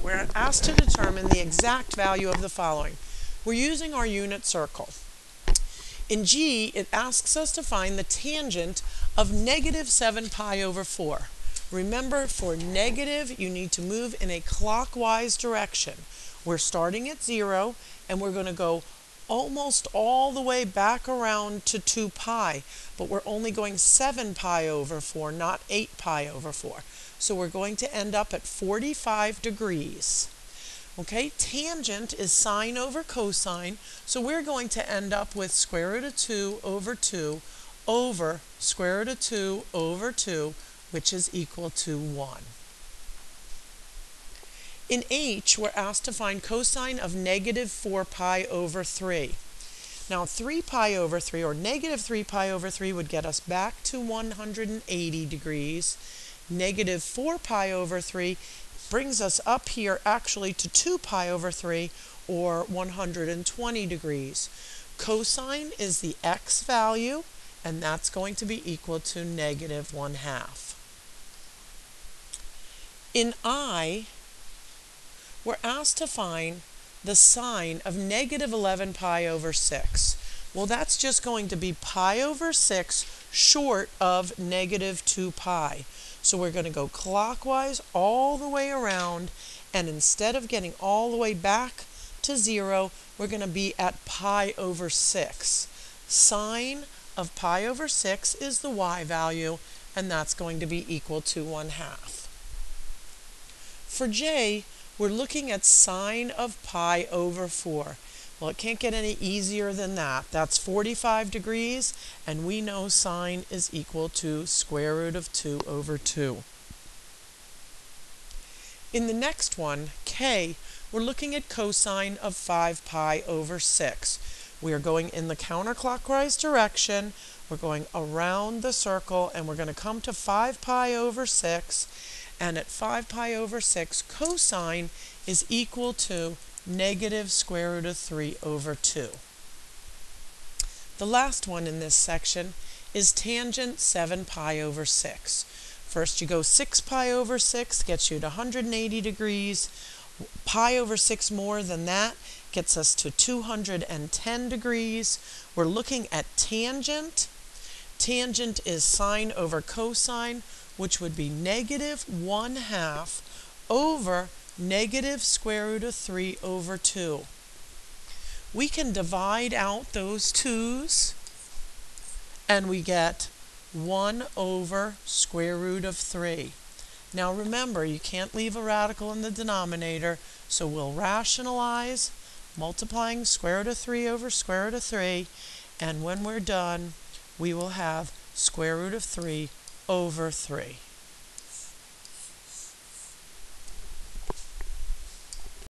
we're asked to determine the exact value of the following. We're using our unit circle. In G, it asks us to find the tangent of negative 7 pi over 4. Remember, for negative, you need to move in a clockwise direction. We're starting at 0, and we're going to go almost all the way back around to 2 pi, but we're only going 7 pi over 4, not 8 pi over 4. So we're going to end up at 45 degrees. Okay, tangent is sine over cosine, so we're going to end up with square root of 2 over 2 over square root of 2 over 2, which is equal to 1. In H, we're asked to find cosine of negative 4 pi over 3. Now 3 pi over 3, or negative 3 pi over 3, would get us back to 180 degrees. Negative 4 pi over 3 brings us up here actually to 2 pi over 3, or 120 degrees. Cosine is the x value, and that's going to be equal to negative 1/2. In I, we're asked to find the sine of negative 11 pi over 6. Well, that's just going to be pi over 6 short of negative 2 pi. So we're going to go clockwise all the way around, and instead of getting all the way back to 0, we're going to be at pi over 6. Sine of pi over 6 is the y value, and that's going to be equal to 1/2. For J, we're looking at sine of pi over 4. Well, it can't get any easier than that. That's 45 degrees, and we know sine is equal to square root of 2 over 2. In the next one, K, we're looking at cosine of 5 pi over 6. We are going in the counterclockwise direction. We're going around the circle, and we're going to come to 5 pi over 6. And at 5 pi over 6, cosine is equal to negative square root of 3 over 2. The last one in this section is tangent 7 pi over 6. First you go 6 pi over 6, gets you to 180 degrees. Pi over 6 more than that gets us to 210 degrees. We're looking at tangent. Tangent is sine over cosine, which would be negative 1/2 over negative square root of 3 over 2. We can divide out those 2's, and we get 1 over square root of 3. Now remember, you can't leave a radical in the denominator, so we'll rationalize, multiplying square root of 3 over square root of 3, and when we're done, we will have square root of 3 over 3.